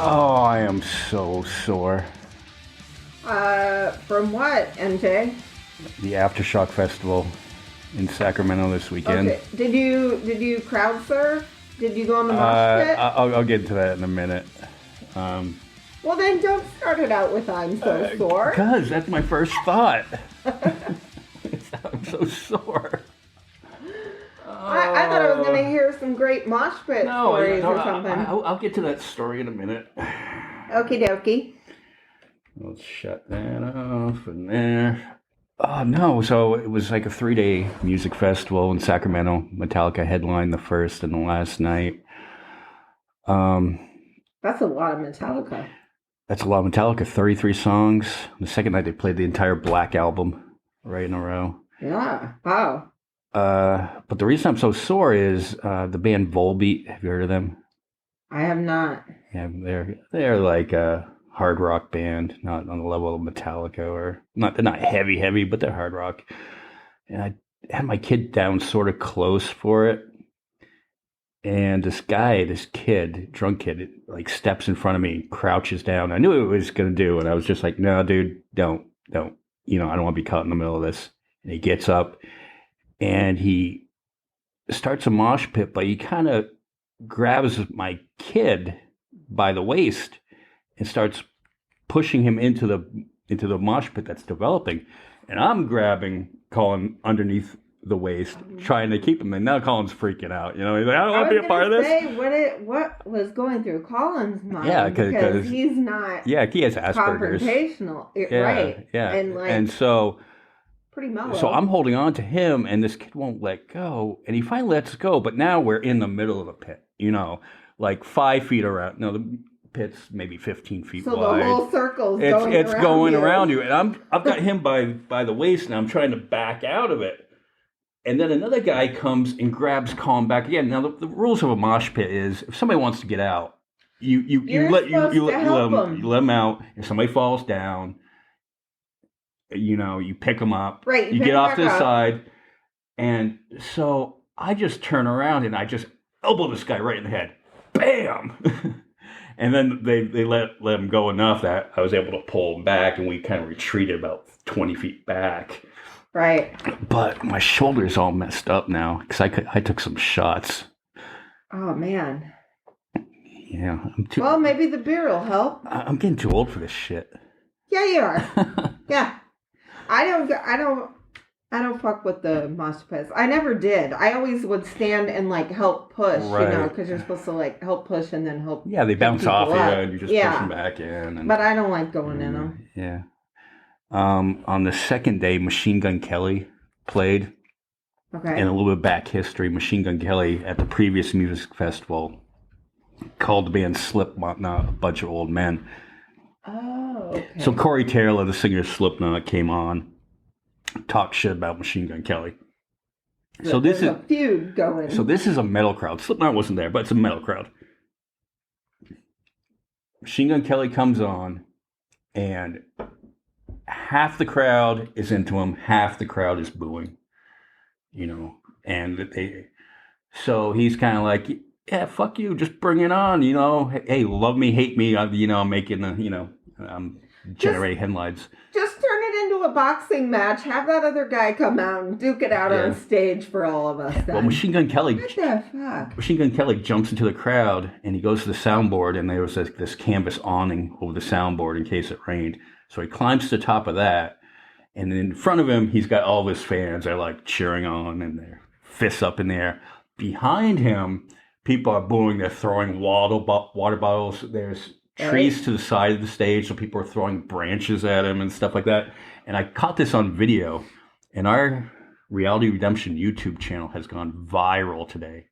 Oh, I am so sore. From what, MJ? The Aftershock Festival in Sacramento this weekend. Okay. Did you crowd surf? Did you go on the mosh pit? I'll get into that in a minute. Well, then don't start it out with "I'm so sore." Because that's my first thought. I'm so sore. I thought I was going to hear some great mosh pit stories or something. I'll get to that story in a minute. Okie dokie. Let's shut that off and there. Oh, no. So it was like a 3-day music festival in Sacramento. Metallica headlined the first and the last night. That's a lot of Metallica. That's a lot of Metallica, 33 songs. The second night they played the entire Black Album right in a row. Yeah. Wow. But the reason I'm so sore is the band Volbeat. Have you heard of them? I have not. Yeah, they're like a hard rock band, not on the level of Metallica, or not. They're not heavy, but they're hard rock. And I had my kid down sort of close for it, and this kid, drunk kid, like steps in front of me, crouches down. I knew what it was gonna do, and I was just like, "No, dude, don't. You know, I don't want to be caught in the middle of this." And he gets up. And he starts a mosh pit, but he kind of grabs my kid by the waist and starts pushing him into the mosh pit that's developing. And I'm grabbing Colin underneath the waist, trying to keep him. And now Colin's freaking out. You know, he's like, I don't want to be a part of this. What was going through Colin's mind? Yeah, because he's not. Yeah, he has Asperger's. Confrontational, right? Yeah, and so. Pretty mellow. So I'm holding on to him, and this kid won't let go. And he finally lets go, but now we're in the middle of the pit, you know, like 5 feet around. No, the pit's maybe 15 feet wide. So the whole circle's going around you. And I've got him by the waist, and I'm trying to back out of it. And then another guy comes and grabs Colin back again. Now, the rules of a mosh pit is if somebody wants to get out, you let them out. If somebody falls down, you know, you pick them up, right? You get off to the side, and so I just turn around and I just elbow this guy right in the head, bam! And then they let him go enough that I was able to pull him back, and we kind of retreated about 20 feet back. Right. But my shoulder's all messed up now because I took some shots. Oh man. Yeah, well, maybe the beer will help. I'm getting too old for this shit. Yeah, you are. Yeah. I don't fuck with the mosh pits. I never did. I always would stand and like help push, right. You know, because you're supposed to like help push and then help. Yeah, they bounce off you and you just push them back in. But I don't like going in them. Yeah. On the second day, Machine Gun Kelly played. Okay. And a little bit of back history. Machine Gun Kelly at the previous music festival called the band Slipknot, a bunch of old men. Oh, okay. So Corey Taylor, the singer of Slipknot, came on, talked shit about Machine Gun Kelly. So this is a feud going. So this is a metal crowd. Slipknot wasn't there, but it's a metal crowd. Machine Gun Kelly comes on, and half the crowd is into him, half the crowd is booing. You know, and so he's kind of like, yeah, fuck you, just bring it on, you know. Hey, love me, hate me, you know, I'm making the, you know, I'm generating headlines. Just turn it into a boxing match. Have that other guy come out and duke it out on stage for all of us. Then. Well, Machine Gun Kelly. What the fuck? Machine Gun Kelly jumps into the crowd and he goes to the soundboard, and there was this canvas awning over the soundboard in case it rained. So he climbs to the top of that, and in front of him, he's got all of his fans. They're like cheering on, and their fists up in the air. Behind him, people are booing. They're throwing water bottles. There's trees to the side of the stage, so people are throwing branches at him and stuff like that. And I caught this on video, and our Reality Redemption YouTube channel has gone viral today.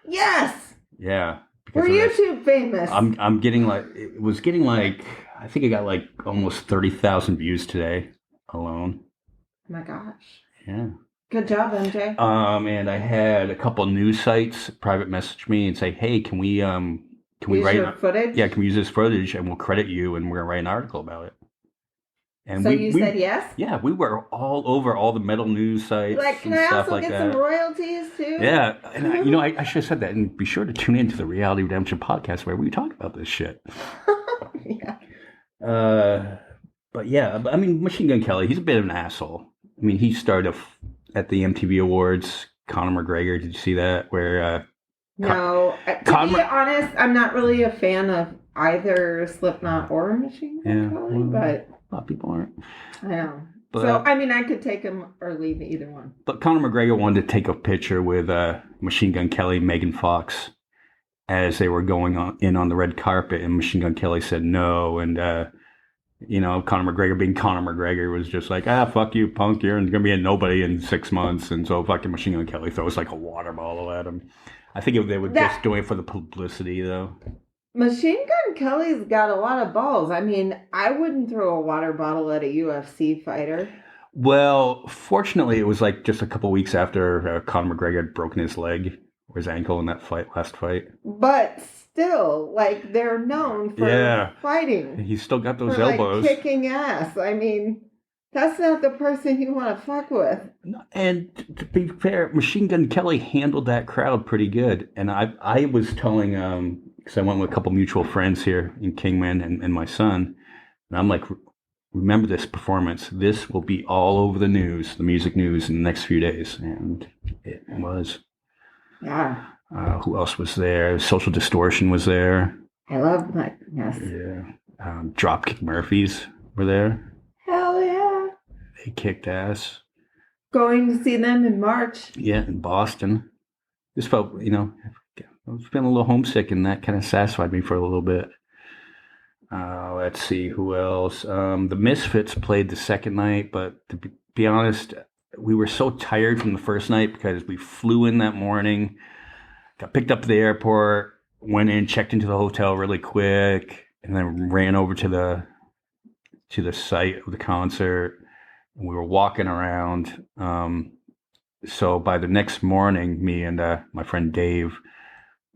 Yes. Yeah. We're YouTube famous. I'm getting like, it was getting like, I think it got like almost 30,000 views today alone. Oh my gosh. Yeah. Good job, MJ. And I had a couple of news sites private message me and say, hey, can we write your footage? Yeah, can we use this footage and we'll credit you and we're gonna write an article about it. And so you said yes? Yeah, we were all over all the metal news sites. Like, can I also get some royalties too? Yeah, and I should have said that. And be sure to tune in to the Reality Redemption podcast where we talk about this shit. Yeah. But yeah, I mean, Machine Gun Kelly, he's a bit of an asshole. I mean, he started at the MTV Awards. Conor McGregor, did you see that? Where no, to be honest, I'm not really a fan of either Slipknot or Machine Gun Kelly, but a lot of people aren't. I know. But, so I mean, I could take him or leave either one. But Conor McGregor wanted to take a picture with Machine Gun Kelly, Megan Fox, as they were going on the red carpet, and Machine Gun Kelly said no, and Conor McGregor, being Conor McGregor, was just like, fuck you, punk, you're gonna be a nobody in 6 months, and so fucking Machine Gun Kelly throws like a water bottle at him. I think they were just doing it for the publicity, though. Machine Gun Kelly's got a lot of balls. I mean, I wouldn't throw a water bottle at a UFC fighter. Well, fortunately, it was like just a couple weeks after Conor McGregor had broken his leg or his ankle in that last fight. But still, like, they're known for fighting. He's still got those elbows. Like, kicking ass. I mean, that's not the person you want to fuck with. And to be fair, Machine Gun Kelly handled that crowd pretty good. And I was telling, because I went with a couple mutual friends here in Kingman and my son, and I'm like, remember this performance. This will be all over the news, the music news, in the next few days. And it was. Yeah. Who else was there? Social Distortion was there. I love that. Yes. Yeah. Dropkick Murphys were there. Hell yeah. They kicked ass. Going to see them in March. Yeah, in Boston. Just felt, I was feeling a little homesick, and that kind of satisfied me for a little bit. Let's see, who else? The Misfits played the second night, but to be honest, we were so tired from the first night because we flew in that morning, got picked up at the airport, went in, checked into the hotel really quick, and then ran over to the site of the concert. And we were walking around. So by the next morning, me and my friend Dave,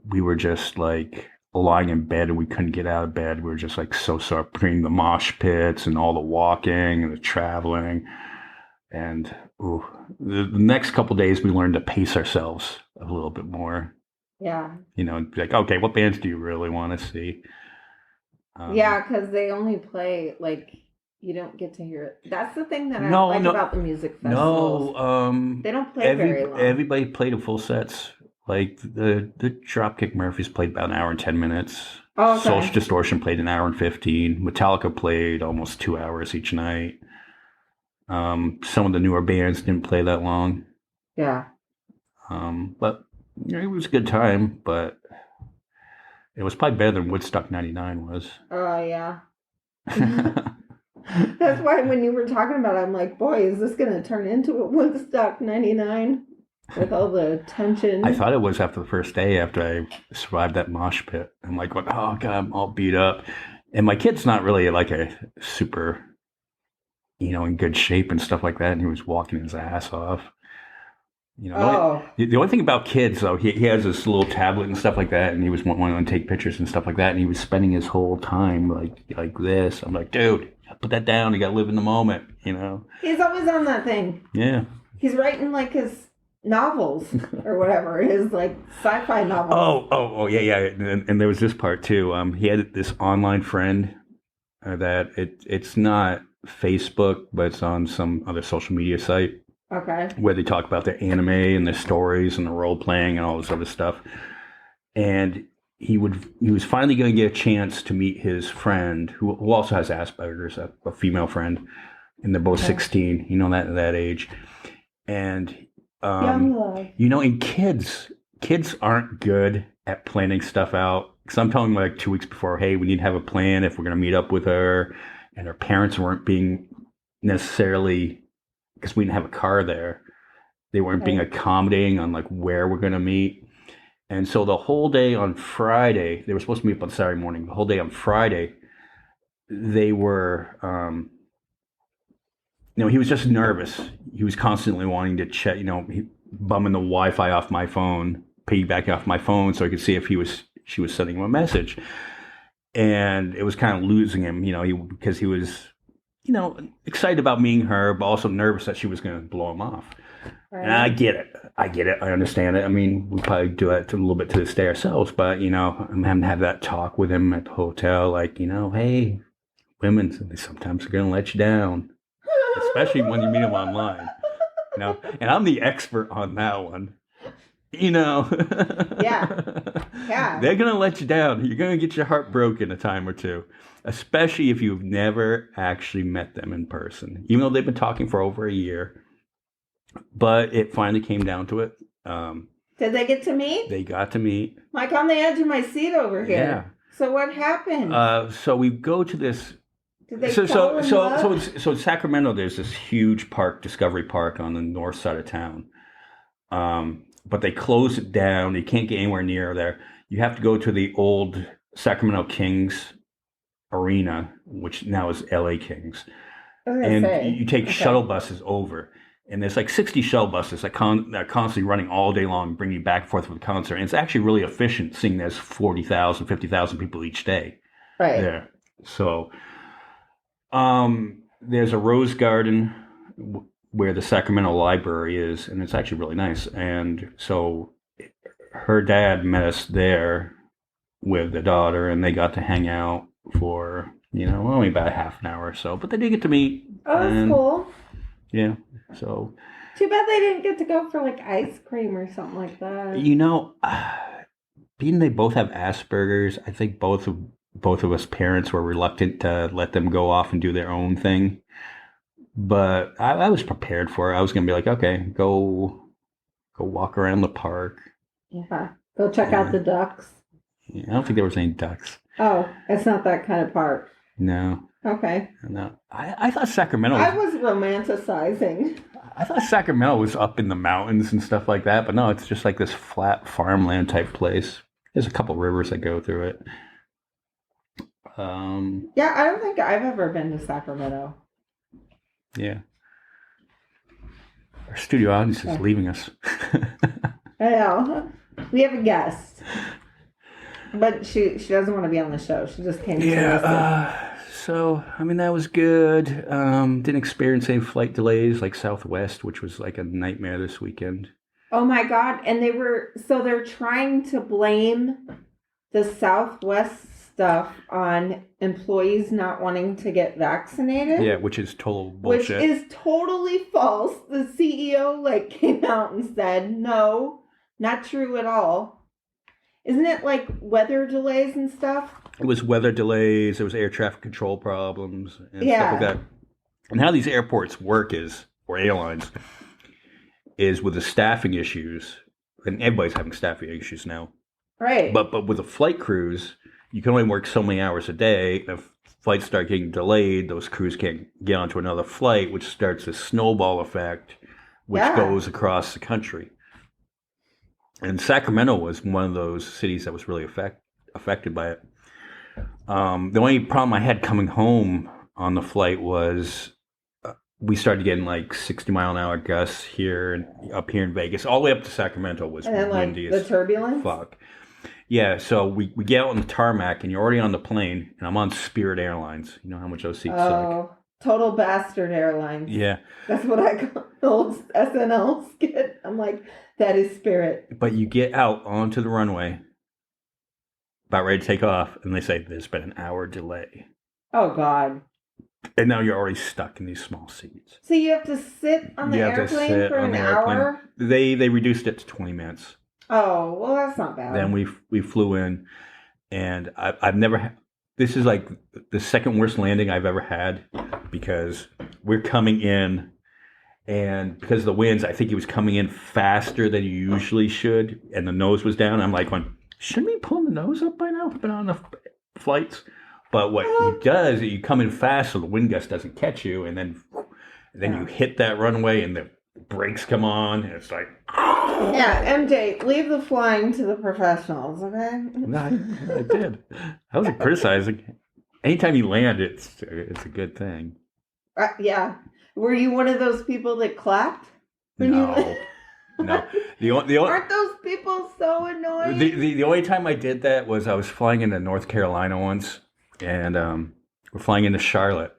we were just like lying in bed, and we couldn't get out of bed. We were just like so sorry between the mosh pits and all the walking and the traveling. And the next couple of days, we learned to pace ourselves a little bit more. Yeah. Like, okay, what bands do you really want to see? Yeah, because they only play, like, you don't get to hear it. That's the thing that I like about the music festivals. No, they don't play very long. Everybody played a full sets. Like, the Dropkick Murphys played about an hour and 10 minutes. Oh, okay. Social Distortion played an hour and 15. Metallica played almost 2 hours each night. Some of the newer bands didn't play that long. Yeah. But it was a good time, but it was probably better than Woodstock 99 was. Oh, yeah. That's why when you were talking about it, I'm like, boy, is this going to turn into a Woodstock 99 with all the tension? I thought it was after the first day, after I survived that mosh pit. I'm like, oh, God, I'm all beat up. And my kid's not really like a super, in good shape and stuff like that. And he was walking his ass off. The only thing about kids, though, he has this little tablet and stuff like that, and he was wanting to take pictures and stuff like that, and he was spending his whole time like this. I'm like, dude, put that down. You got to live in the moment, He's always on that thing. Yeah. He's writing like his novels or whatever, his like sci-fi novels. Oh, yeah. And there was this part too. He had this online friend that it's not Facebook, but it's on some other social media site. Okay. Where they talk about their anime and their stories and the role playing and all this other stuff. And he was finally going to get a chance to meet his friend who also has Asperger's, a female friend, and they're both 16, that age. And young love. And kids aren't good at planning stuff out. Because I'm telling them like 2 weeks before, hey, we need to have a plan if we're going to meet up with her. And her parents weren't being necessarily, because we didn't have a car there, they weren't being accommodating on like where we're going to meet. And so the whole day on Friday, they were supposed to meet up on Saturday morning. The whole day on Friday, they were, he was just nervous. He was constantly wanting to check, bumming the Wi-Fi off my phone, piggybacking off my phone so I could see if she was sending him a message. And it was kind of losing him, because he was excited about meeting her, but also nervous that she was going to blow him off. Right. And I get it. I understand it. I mean, we probably do that a little bit to this day ourselves, but, I'm having to have that talk with him at the hotel, like, hey, women, they sometimes are going to let you down, especially when you meet them online. And I'm the expert on that one. Yeah. They're going to let you down. You're going to get your heart broken a time or two, especially if you've never actually met them in person, even though they've been talking for over a year. But it finally came down to it. Did they get to meet? They got to meet. Like on the edge of my seat over here. Yeah. So what happened? So we go to this. Did they fall in love? So in Sacramento, there's this huge park, Discovery Park, on the north side of town. But they closed it down. You can't get anywhere near there. You have to go to the old Sacramento Kings arena, which now is LA Kings. And you take shuttle buses over. And there's like 60 shuttle buses that are constantly running all day long, bringing you back and forth for the concert. And it's actually really efficient, seeing there's 40,000, 50,000 people each day there. So there's a rose garden where the Sacramento Library is, and it's actually really nice. And so her dad met us there with the daughter, and they got to hang out for, only about a half an hour or so. But they did get to meet. Oh, that's cool. Yeah. So too bad they didn't get to go for like ice cream or something like that. Being they both have Asperger's, I think both of us parents were reluctant to let them go off and do their own thing. But I was prepared for it. I was going to be like, okay, go walk around the park. Yeah. Go check out the ducks. Yeah, I don't think there was any ducks. Oh, it's not that kind of park. No. Okay. No, I thought Sacramento. I was romanticizing. I thought Sacramento was up in the mountains and stuff like that, but no, it's just like this flat farmland type place. There's a couple rivers that go through it. Yeah, I don't think I've ever been to Sacramento. Yeah. Our studio audience is leaving us. I know. We have a guest. But she doesn't want to be on the show. She just came to listen. So, that was good. Didn't experience any flight delays like Southwest, which was like a nightmare this weekend. Oh my God. And they're trying to blame the Southwest stuff on employees not wanting to get vaccinated. Yeah, which is total bullshit. Which is totally false. The CEO came out and said, no, not true at all. Isn't it like weather delays and stuff? It was weather delays. It was air traffic control problems and stuff like that. And how these airports work or airlines, is with the staffing issues, and everybody's having staffing issues now. Right. But with the flight crews, you can only work so many hours a day. If flights start getting delayed, those crews can't get onto another flight, which starts a snowball effect, which goes across the country. And Sacramento was one of those cities that was really affected by it. The only problem I had coming home on the flight was we started getting 60-mile-an-hour gusts up here in Vegas. All the way up to Sacramento was windy the turbulence? Fuck. Yeah, so we get out on the tarmac, and you're already on the plane, and I'm on Spirit Airlines. You know how much those seats suck. Oh, total bastard airlines. Yeah. That's what I call the old SNL skit. I'm like, that is Spirit. But you get out onto the runway, about ready to take off, and they say, there's been an hour delay. Oh, God. And now you're already stuck in these small seats. So you have to sit on the airplane for an hour? They reduced it to 20 minutes. Oh, well, that's not bad. Then we flew in, and I've never this is like the second worst landing I've ever had, because we're coming in, and because of the winds, I think he was coming in faster than you usually should, and the nose was down. I'm like, shouldn't we pull the nose up by now? I've been on the flights. But what he does is you come in fast so the wind gust doesn't catch you, and then you hit that runway and the brakes come on, and it's like... Yeah, MJ, leave the flying to the professionals, okay? No, I did. I wasn't criticizing. Anytime you land, it's a good thing. Yeah. Were you one of those people that clapped? No. No. Aren't those people so annoying? The only time I did that was I was flying into North Carolina once, and we're flying into Charlotte.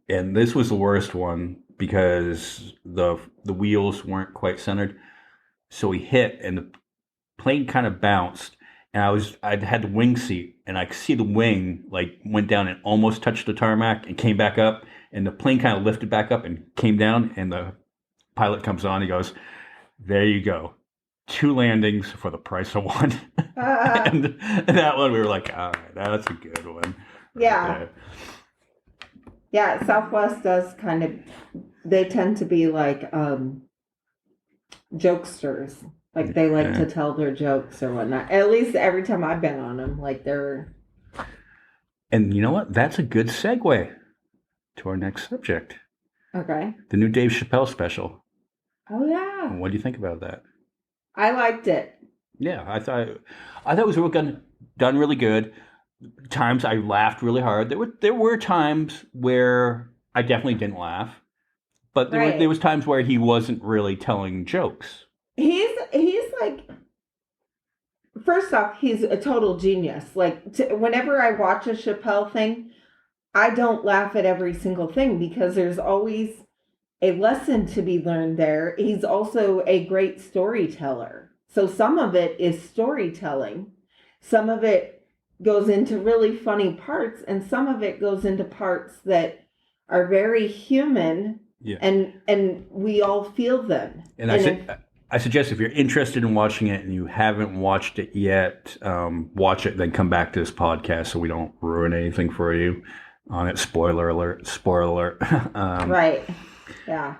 and this was the worst one because the wheels weren't quite centered. So he hit, and the plane kind of bounced, and I'd had the wing seat, and I could see the wing like went down and almost touched the tarmac and came back up, and the plane kind of lifted back up and came down, and the pilot comes on. He goes, "There you go, 2 landings for the price of 1." And that one we were like, "All right, that's a good one." Yeah. Right. Yeah, Southwest does they tend to be like jokesters. Like they like to tell their jokes or whatnot. At least every time I've been on them, like they're. And you know what? That's a good segue to our next subject. Okay. The new Dave Chappelle special. Oh yeah. What do you think about that? I liked it. Yeah, I thought it was done really good. Times I laughed really hard. There were times where I definitely didn't laugh, but there was times where he wasn't really telling jokes. He's like, first off, he's a total genius. Like whenever I watch a Chappelle thing, I don't laugh at every single thing because there's always a lesson to be learned there. He's also a great storyteller. So some of it is storytelling. Some of it goes into really funny parts, and some of it goes into parts that are very human. Yeah. And we all feel them. And I suggest if you're interested in watching it and you haven't watched it yet, watch it, then come back to this podcast so we don't ruin anything for you on it. Spoiler alert. Right. Yeah.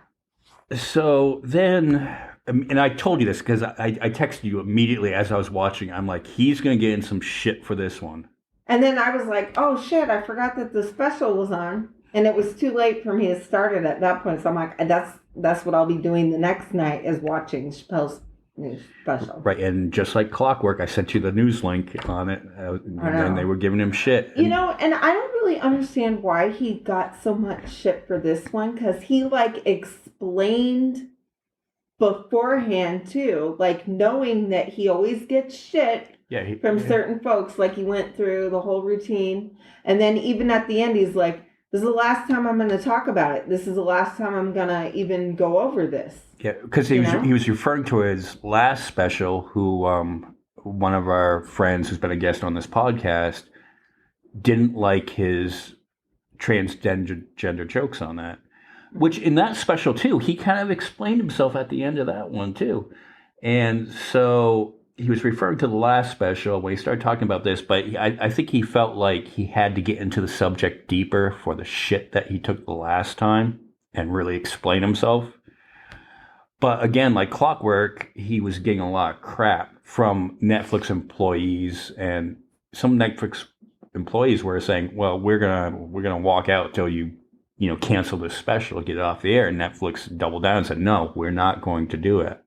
So then, and I told you this because I texted you immediately as I was watching. I'm like, he's going to get in some shit for this one. And then I was like, oh shit, I forgot that the special was on. And it was too late for me to start it at that point. So I'm like, that's what I'll be doing the next night is watching Chappelle's new special. Right. And just like clockwork, I sent you the news link on it. And then they were giving him shit. And I don't really understand why he got so much shit for this one. Because he explained beforehand too, knowing that he always gets shit from certain folks. Like he went through the whole routine. And then even at the end, he's like, this is the last time I'm going to talk about it. This is the last time I'm going to even go over this. Yeah, because he was referring to his last special, who one of our friends who's been a guest on this podcast didn't like his transgender jokes on that. Which in that special too, he kind of explained himself at the end of that one too. And so he was referring to the last special when he started talking about this, but I think he felt like he had to get into the subject deeper for the shit that he took the last time and really explain himself. But again, like clockwork, he was getting a lot of crap from Netflix employees, and some Netflix employees were saying, well, we're gonna walk out till you cancel this special, get it off the air. And Netflix doubled down and said, no, we're not going to do it.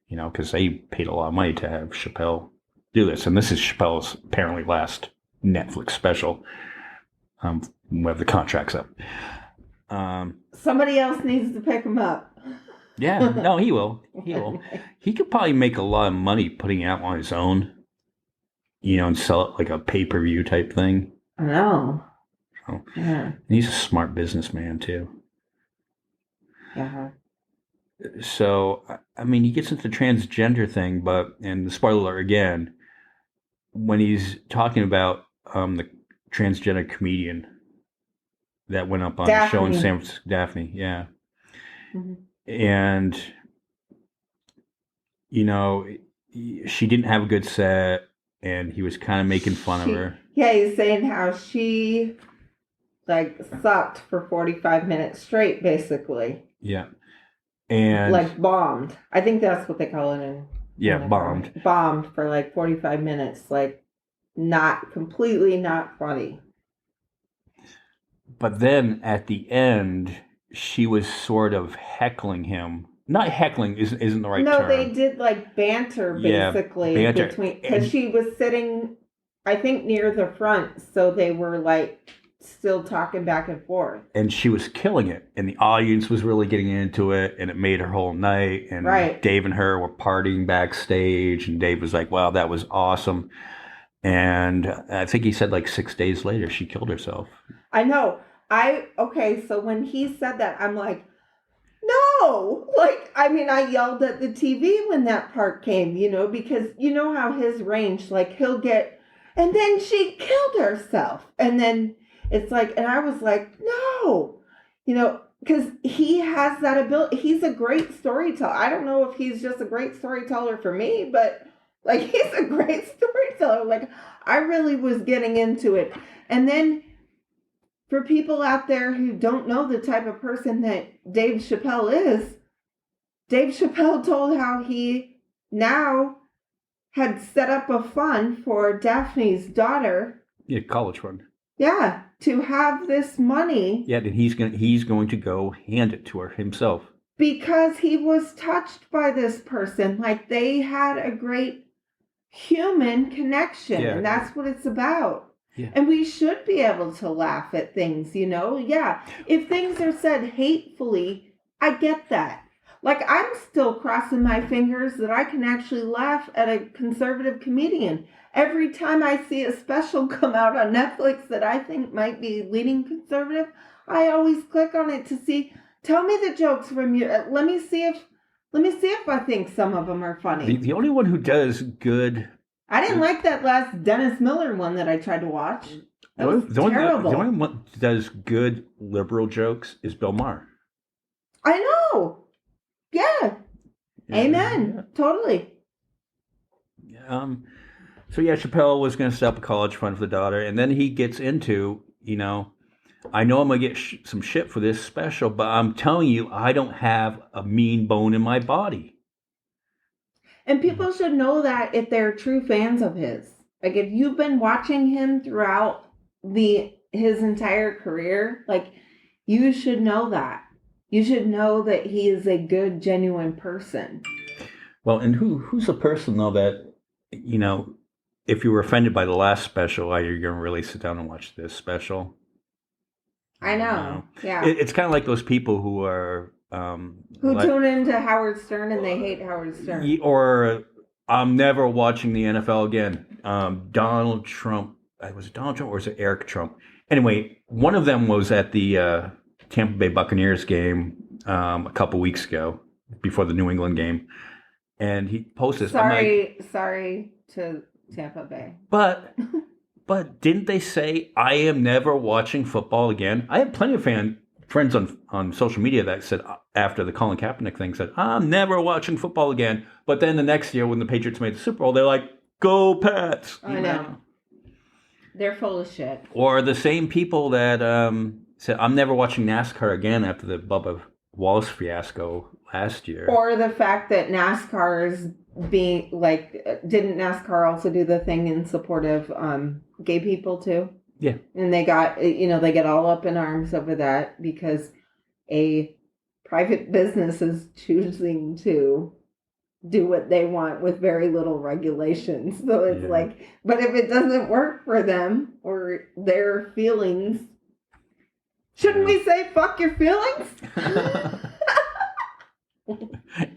Because they paid a lot of money to have Chappelle do this. And this is Chappelle's apparently last Netflix special. We have the contracts up. Somebody else needs to pick him up. Yeah, no, he will. He will. He could probably make a lot of money putting it out on his own, and sell it like a pay-per-view type thing. I know. So, yeah. And he's a smart businessman, too. Yeah. So, I mean, he gets into the transgender thing, and the spoiler again, when he's talking about the transgender comedian that went up on the show in San Francisco, Daphne, yeah. Mm-hmm. And, she didn't have a good set, and he was kind of making fun of her. Yeah, he's saying how she, sucked for 45 minutes straight, basically. Yeah. And bombed. I think that's what they call it bombed. Bombed for 45 minutes. Not completely not funny. But then at the end, she was sort of heckling him. Not heckling isn't the right term. No, they did banter basically. Yeah, banter. Because she was sitting, I think, near the front. So they were still talking back and forth. And she was killing it. And the audience was really getting into it. And it made her whole night. And Dave and her were partying backstage. And Dave was like, wow, that was awesome. And I think he said 6 days later, she killed herself. I know. So when he said that, I'm like, no, like, I mean, I yelled at the TV when that part came, because you know how his range, like, he'll get, and then she killed herself. And then it's like, and I was like, no, because he has that ability. He's a great storyteller. I don't know if he's just a great storyteller for me, but like, he's a great storyteller. Like, I really was getting into it. And then for people out there who don't know the type of person that Dave Chappelle is, Dave Chappelle told how he now had set up a fund for Daphne's daughter. Yeah, college fund. Yeah, to have this money. Yeah, and he's going to go hand it to her himself. Because he was touched by this person. Like, they had a great human connection. Yeah. And that's what it's about. Yeah. And we should be able to laugh at things, Yeah. If things are said hatefully, I get that. Like, I'm still crossing my fingers that I can actually laugh at a conservative comedian. Every time I see a special come out on Netflix that I think might be leaning conservative, I always click on it to see, tell me the jokes from you. Let me see if I think some of them are funny. The only one who does good... I didn't like that last Dennis Miller one that I tried to watch. That was terrible. The only one that does good liberal jokes is Bill Maher. I know. Yeah. Amen. Yeah. Totally. So yeah, Chappelle was going to set up a college fund for the daughter, and then he gets into, I know I'm going to get some shit for this special, but I'm telling you, I don't have a mean bone in my body. And people should know that if they're true fans of his. Like, if you've been watching him throughout his entire career, like, you should know that. You should know that he is a good, genuine person. Well, and who's the person, though, that, if you were offended by the last special, why you're going to really sit down and watch this special? I know. Yeah. It's kind of like those people who are... tune into Howard Stern and they hate Howard Stern. Or I'm never watching the NFL again. Donald Trump. Was it Donald Trump or was it Eric Trump? Anyway, one of them was at the Tampa Bay Buccaneers game a couple weeks ago before the New England game. And he posted... Sorry to Tampa Bay. But didn't they say, I am never watching football again? I have plenty of friends on social media that said, after the Colin Kaepernick thing, said, I'm never watching football again. But then the next year when the Patriots made the Super Bowl, they're like, go Pats. I know. They're full of shit. Or the same people that said, I'm never watching NASCAR again after the Bubba Wallace fiasco last year. Or the fact that NASCAR is being, like, didn't NASCAR also do the thing in support of gay people too? Yeah. And they got, they get all up in arms over that because a private business is choosing to do what they want with very little regulations. So it's like, but if it doesn't work for them or their feelings, shouldn't we say, fuck your feelings?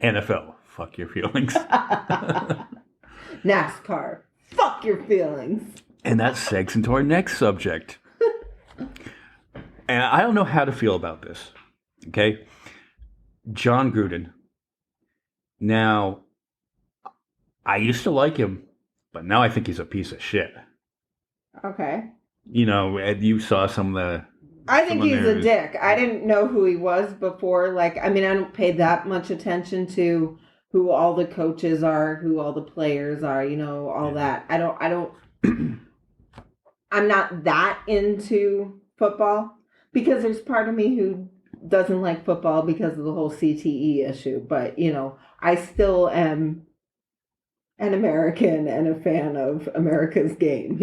NFL, fuck your feelings. NASCAR, fuck your feelings. And that segs into our next subject. And I don't know how to feel about this. Okay? Jon Gruden. Now, I used to like him, but now I think he's a piece of shit. Okay. You saw some of the... I think he's a dick. I didn't know who he was before. Like, I mean, I don't pay that much attention to who all the coaches are, who all the players are, all that. I don't... I'm not that into football because there's part of me who doesn't like football because of the whole CTE issue. But, I still am an American and a fan of America's game,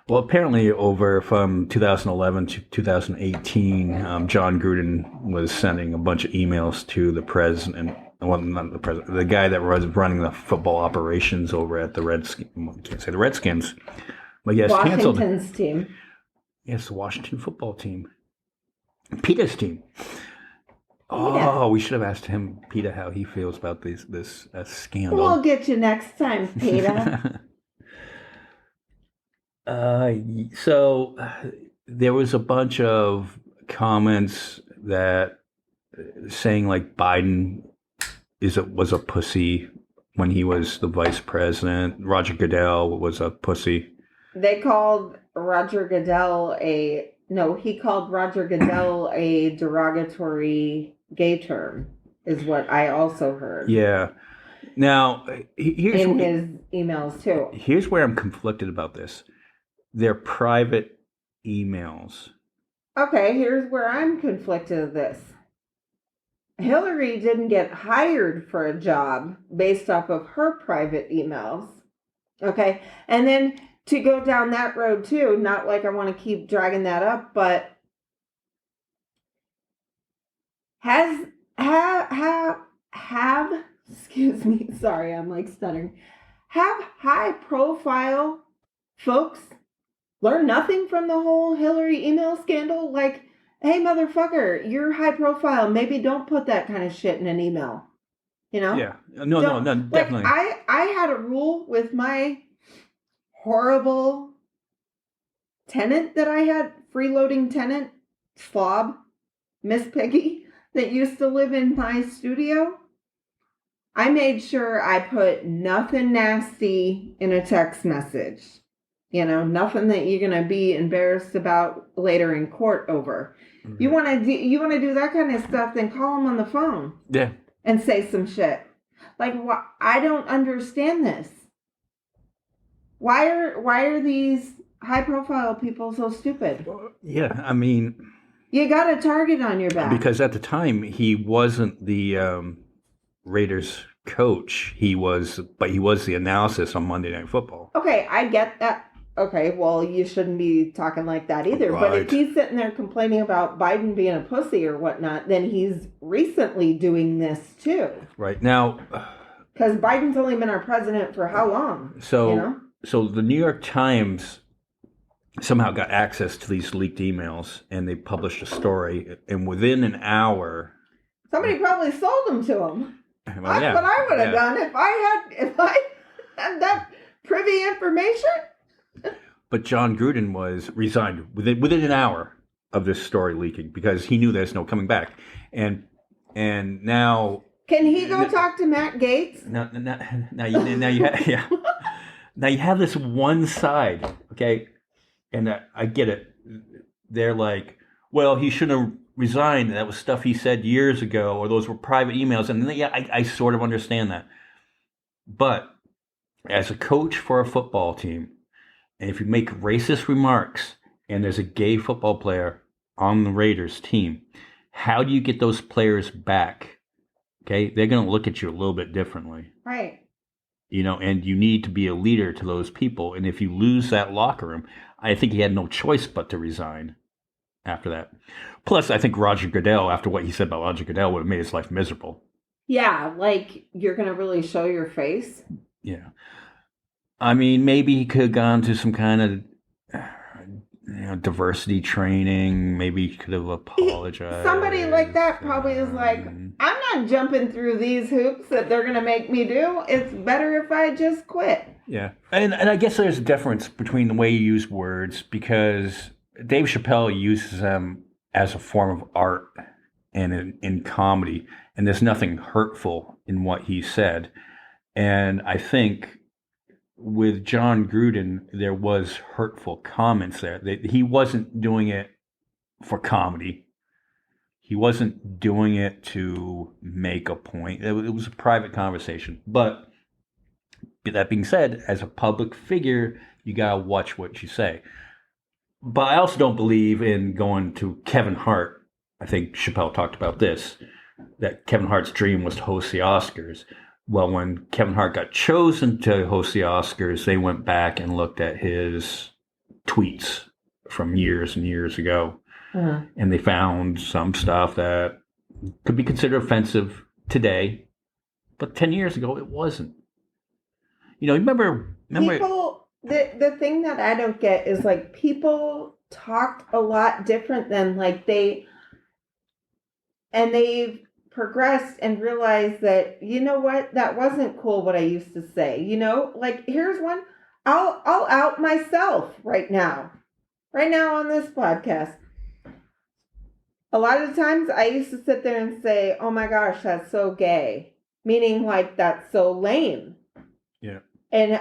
Well, apparently from 2011 to 2018, Jon Gruden was sending a bunch of emails to the president. Well, not the president, the guy that was running the football operations over at the Redskins. I can't say the Redskins. But yes, Washington's team. Yes, the Washington football team. Peter's team. Oh, we should have asked him, Peter, how he feels about this scandal. We'll get you next time, Peter. So there was a bunch of comments that saying like Biden was a pussy when he was the vice president. Roger Goodell was a pussy. They called Roger Goodell he called Roger Goodell a derogatory gay term, is what I also heard. Yeah. Now, here's in his emails too. Here's where I'm conflicted about this. They're private emails. Okay, here's where I'm conflicted with this. Hillary didn't get hired for a job based off of her private emails. Okay, and then to go down that road too, not like I want to keep dragging that up, but have excuse me, sorry, I'm like stuttering. Have high profile folks learn nothing from the whole Hillary email scandal? Like, hey, motherfucker, you're high profile. Maybe don't put that kind of shit in an email. You know? Yeah. No, definitely. Like, I had a rule with my horrible tenant that I had, freeloading tenant, slob, Miss Piggy, that used to live in my studio. I made sure I put nothing nasty in a text message. You know, nothing that you're going to be embarrassed about later in court over. Mm-hmm. You want to do that kind of stuff, then call them on the phone. Yeah. And say some shit. Like, I don't understand this. Why are these high profile people so stupid? Yeah, I mean, you got a target on your back. Because at the time he wasn't the Raiders coach. He was the analysis on Monday Night Football. Okay, I get that. Okay, well, you shouldn't be talking like that either. Right. But if he's sitting there complaining about Biden being a pussy or whatnot, then he's recently doing this too. Right now, because Biden's only been our president for how long? So the New York Times somehow got access to these leaked emails, and they published a story. And within an hour, somebody probably sold them to him. Well, That's what I would have done if I had that privy information. But John Gruden was resigned within an hour of this story leaking because he knew there's no coming back. And now, can he go talk to Matt Gaetz? Now you have this one side, okay? And I get it. They're like, well, he shouldn't have resigned. That was stuff he said years ago, or those were private emails. And I sort of understand that. But as a coach for a football team, and if you make racist remarks and there's a gay football player on the Raiders team, how do you get those players back? Okay, they're going to look at you a little bit differently. Right. You know, and you need to be a leader to those people. And if you lose that locker room, I think he had no choice but to resign after that. Plus, I think Roger Goodell, after what he said about Roger Goodell, would have made his life miserable. Yeah, like you're going to really show your face? Yeah. I mean, maybe he could have gone to some kind of diversity training. Maybe he could have apologized. Somebody like that probably is like, I'm not jumping through these hoops that they're going to make me do. It's better if I just quit. Yeah. And I guess there's a difference between the way you use words, because Dave Chappelle uses them as a form of art and in comedy. And there's nothing hurtful in what he said. And I think with John Gruden, there was hurtful comments there. He wasn't doing it for comedy. He wasn't doing it to make a point. It was a private conversation. But that being said, as a public figure, you got to watch what you say. But I also don't believe in going to Kevin Hart. I think Chappelle talked about this, that Kevin Hart's dream was to host the Oscars. Well, when Kevin Hart got chosen to host the Oscars, they went back and looked at his tweets from years and years ago. Uh-huh. And they found some stuff that could be considered offensive today, but 10 years ago, it wasn't. You know, remember people, the thing that I don't get is like people talked a lot different than like they've progressed and realized that, you know what, that wasn't cool what I used to say. You know, like here's one, I'll out myself right now. right now on this podcast. A lot of times I used to sit there and say, oh my gosh, that's so gay. Meaning like that's so lame. Yeah. And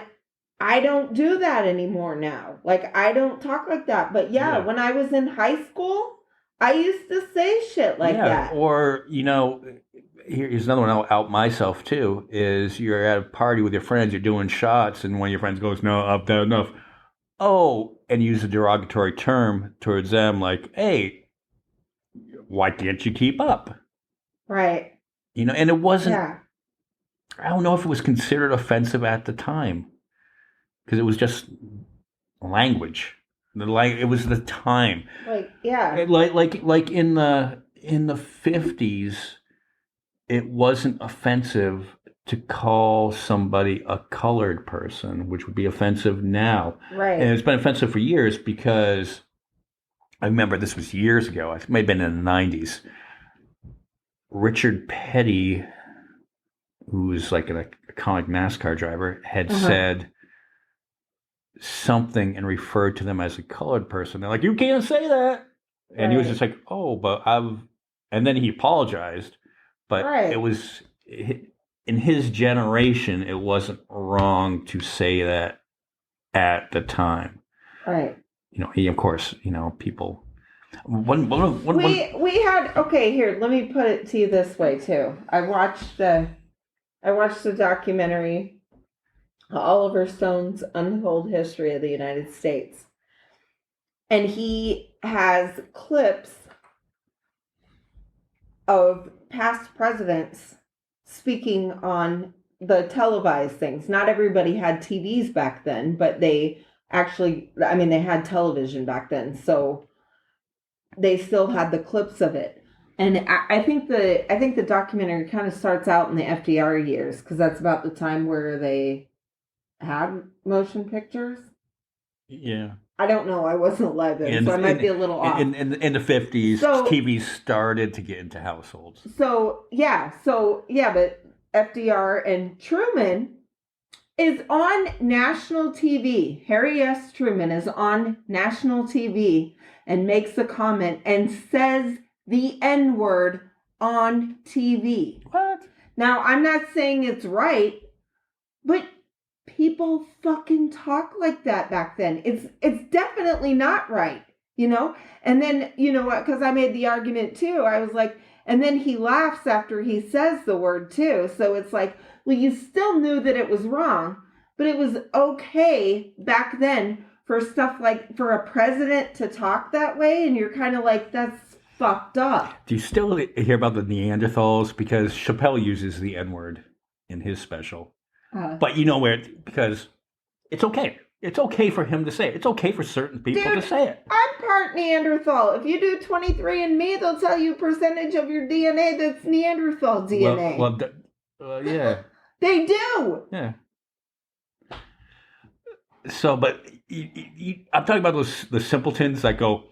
I don't do that anymore now. Like I don't talk like that. But yeah, when I was in high school, I used to say shit like that. Or, here's another one I'll out myself too, is you're at a party with your friends, you're doing shots, and one of your friends goes, no, I've done enough. Oh, and use a derogatory term towards them like, hey, why can't you keep up? Right. And it wasn't, I don't know if it was considered offensive at the time because it was just language. It was the time. Like in the 50s, it wasn't offensive to call somebody a colored person, which would be offensive now. Right. And it's been offensive for years because I remember this was years ago. It may have been in the 90s. Richard Petty, who's like a comic NASCAR driver, had said something and referred to them as a colored person. They're like, you can't say that. And he was just like, oh, but and then he apologized. But it was, in his generation, it wasn't wrong to say that at the time. Right. He, of course, people. We had, okay, here, let me put it to you this way, too. I watched the documentary Oliver Stone's Untold History of the United States. And he has clips of past presidents speaking on the televised things. Not everybody had TVs back then, but they actually, they had television back then. So they still had the clips of it. And I think the documentary kind of starts out in the FDR years, because that's about the time where they had motion pictures. Yeah. I don't know. I wasn't alive then, so I might be a little off. In the 50s, TV started to get into households. But FDR and Truman is on national TV. Harry S. Truman is on national TV and makes a comment and says the N-word on TV. What? Now, I'm not saying it's right, but people fucking talk like that back then. It's definitely not right, And then, because I made the argument too. I was like, and then he laughs after he says the word too. So it's like, well, you still knew that it was wrong, but it was okay back then for stuff like for a president to talk that way. And you're kind of like, that's fucked up. Do you still hear about the Neanderthals? Because Chappelle uses the N-word in his special. But because it's okay. It's okay for him to say it. It's okay for certain people to say it. I'm part Neanderthal. If you do 23andMe, they'll tell you percentage of your DNA that's Neanderthal DNA. Yeah. They do. Yeah. So, but I'm talking about the simpletons that go,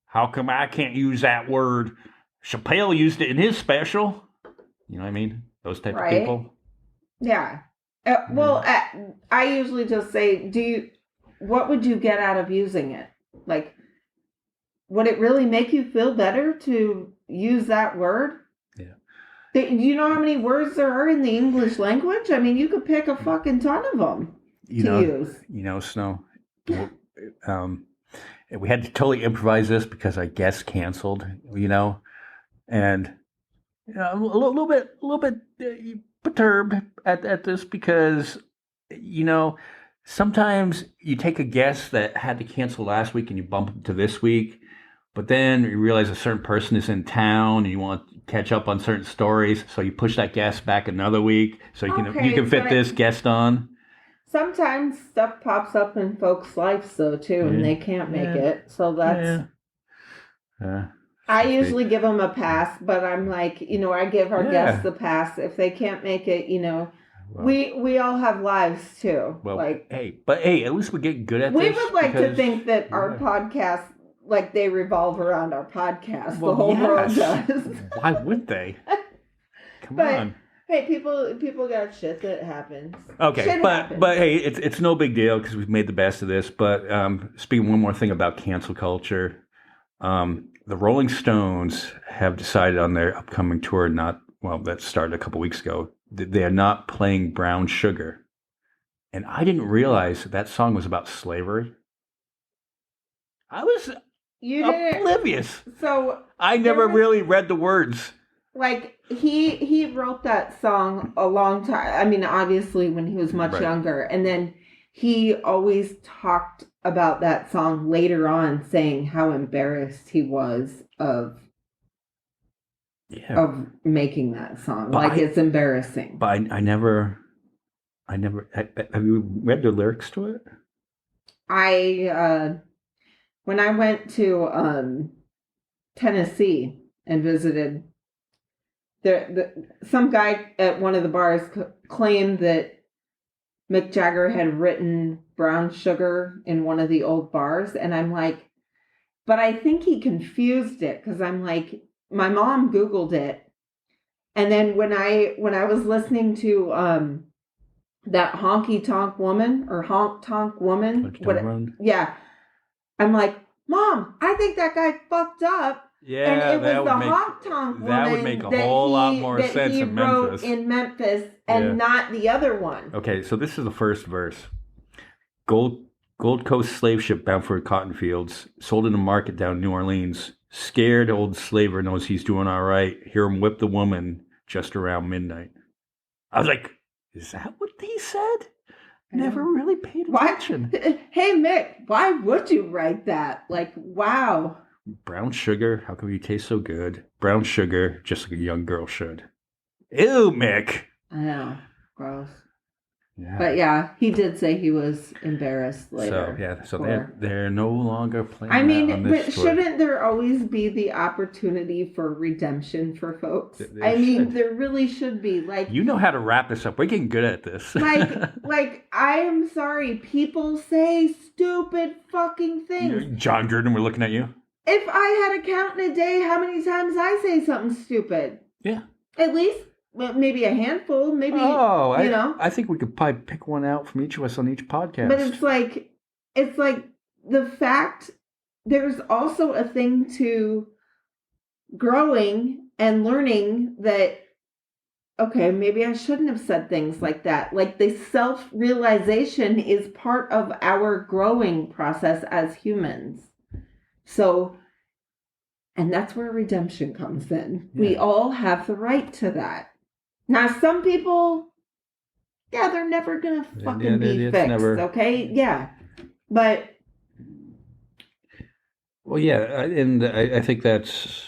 how come I can't use that word? Chappelle used it in his special. You know what I mean? Those type of people. Yeah. I usually just say, what would you get out of using it? Like, would it really make you feel better to use that word? Yeah. Do you know how many words there are in the English language? You could pick a fucking ton of them to use. Snow. We had to totally improvise this because our guest canceled, and a little bit perturbed at this because sometimes you take a guest that had to cancel last week and you bump them to this week, but then you realize a certain person is in town and you want to catch up on certain stories, so you push that guest back another week so you can fit this guest on. Sometimes stuff pops up in folks' lives though too, and they can't make it, so that's. I usually give them a pass, but I'm like, I give our guests the pass if they can't make it. Well, we all have lives too. Well, at least we get good at this. We would like to think that our podcast, like they revolve around our podcast. Well, the whole world does. Why would they? Come on. Hey, people got shit that happens. Okay, Shit happens. but hey, it's no big deal because we've made the best of this. But speaking one more thing about cancel culture, the Rolling Stones have decided on their upcoming tour, that started a couple weeks ago, that they are not playing Brown Sugar, and I didn't realize that song was about slavery. I was oblivious. So I never really read the words. Like he wrote that song a long time. I mean, obviously when he was much younger, and then he always talked about that song later on, saying how embarrassed he was of making that song. It's embarrassing. But I never. Have you read the lyrics to it? When I went to Tennessee and visited. Some guy at one of the bars claimed that Mick Jagger had written Brown Sugar in one of the old bars. And I'm like, but I think he confused it because I'm like, my mom Googled it. And then when I was listening to that Honky Tonk Woman or Honk Tonk Woman, yeah, I'm like, Mom, I think that guy fucked up. Yeah, and it was the Honk Tonk Woman that would make a whole lot more sense in Memphis. In Memphis, and not the other one. Okay, so this is the first verse. Gold Coast slave ship bound for cotton fields, sold in the market down New Orleans. Scared old slaver knows he's doing all right. Hear him whip the woman just around midnight. I was like, is that what he said? Never really paid attention. Hey, Mick, why would you write that? Like, wow. Brown sugar, how come you taste so good? Brown sugar, just like a young girl should. Ew, Mick. I know. Gross. Yeah. But yeah, he did say he was embarrassed later. So they're no longer playing. I mean, but shouldn't there always be the opportunity for redemption for folks? There really should be. Like, you know how to wrap this up. We're getting good at this. like I am sorry, people say stupid fucking things. John Gruden, we're looking at you. If I had a count in a day, how many times I say something stupid? Yeah. At least maybe a handful, maybe, I think we could probably pick one out from each of us on each podcast. But it's like the fact there's also a thing to growing and learning that, okay, maybe I shouldn't have said things like that. Like the self-realization is part of our growing process as humans. So, and that's where redemption comes in. Yeah. We all have the right to that. Now, some people, they're never going to fucking be fixed, okay? Yeah. But. Well, yeah, and I think that's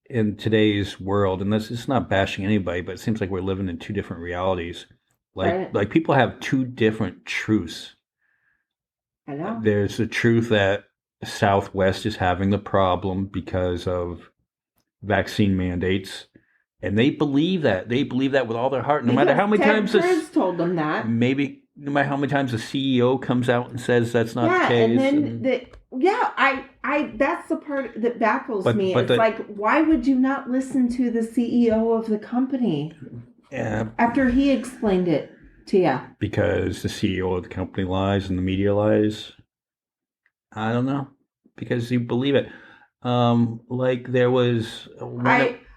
in today's world, and it's not bashing anybody, but it seems like we're living in two different realities. Like people have two different truths. I know. There's the truth that Southwest is having the problem because of vaccine mandates. And they believe that. They believe that with all their heart. No matter how many times Ted Cruz told them that. Maybe no matter how many times the CEO comes out and says that's not the case. And then that's the part that baffles me. It's like, why would you not listen to the CEO of the company? Yeah. After he explained it to you. Because the CEO of the company lies and the media lies. I don't know. Because you believe it. Like there was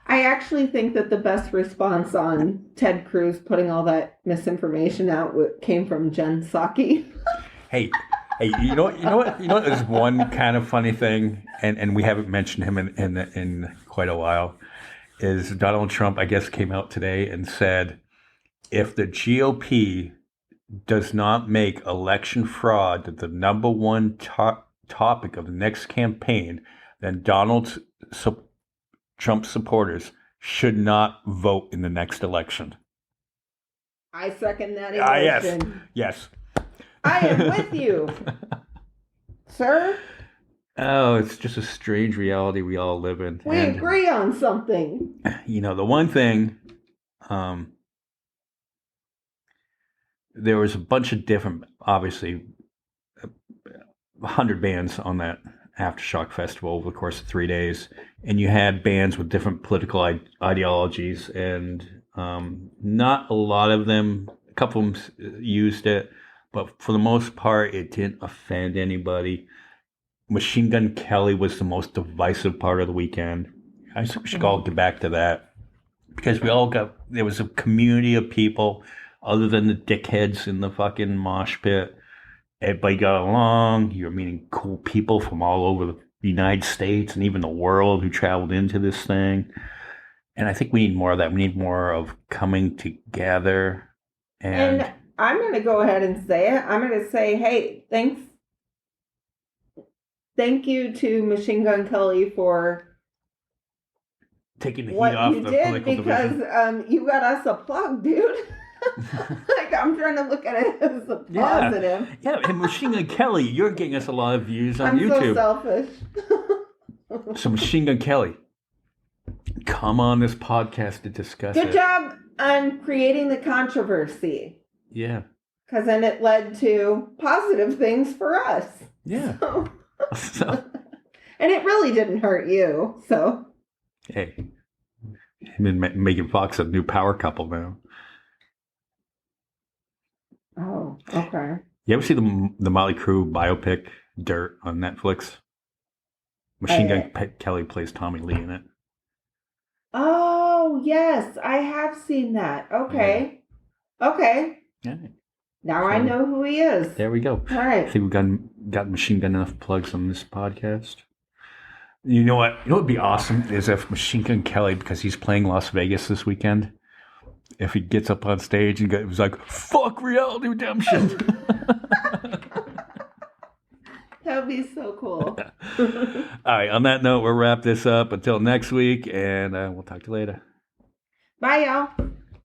I actually think that the best response on Ted Cruz putting all that misinformation out came from Jen Psaki. Hey, you know what? There's one kind of funny thing, and we haven't mentioned him in quite a while. Is Donald Trump? I guess came out today and said, if the GOP does not make election fraud the number one topic of the next campaign, then Donald Trump supporters should not vote in the next election. I second that emotion. Yes. I am with you, sir. Oh, it's just a strange reality we all live in. We agree on something. The one thing, there was a bunch of different, obviously, 100 bands on that Aftershock Festival over the course of 3 days, and you had bands with different political ideologies, and Not a lot of them. A couple of them used it, but for the most part, it didn't offend anybody. Machine Gun Kelly was the most divisive part of the weekend. I think we should all get back to that because there was a community of people other than the dickheads in the fucking mosh pit. Everybody got along. You're meeting cool people from all over the United States and even the world who traveled into this thing. And I think we need more of that. We need more of coming together. And I'm going to go ahead and say it. I'm going to say, hey, thank you to Machine Gun Kelly for taking the heat off the political division. Because you got us a plug, dude. Like, I'm trying to look at it as a positive. Yeah, and Machine Gun Kelly, you're getting us a lot of views on I'm YouTube. So selfish. So Machine Gun Kelly, come on this podcast to discuss it. Good job on creating the controversy. Yeah. Because then it led to positive things for us. Yeah. So. And it really didn't hurt you, so. Hey, him and Megan Fox a new power couple now. Oh, okay. You ever see the Motley Crue biopic Dirt on Netflix? Machine Gun Kelly plays Tommy Lee in it. Oh, yes, I have seen that. Okay. Yeah. Okay. Yeah. Now I know who he is. There we go. All right. I think we've got Machine Gun enough plugs on this podcast. You know what? You know what would be awesome is if Machine Gun Kelly, because he's playing Las Vegas this weekend, if he gets up on stage and was like, fuck Reality Redemption. That would be so cool. All right. On that note, we'll wrap this up until next week, and we'll talk to you later. Bye, y'all.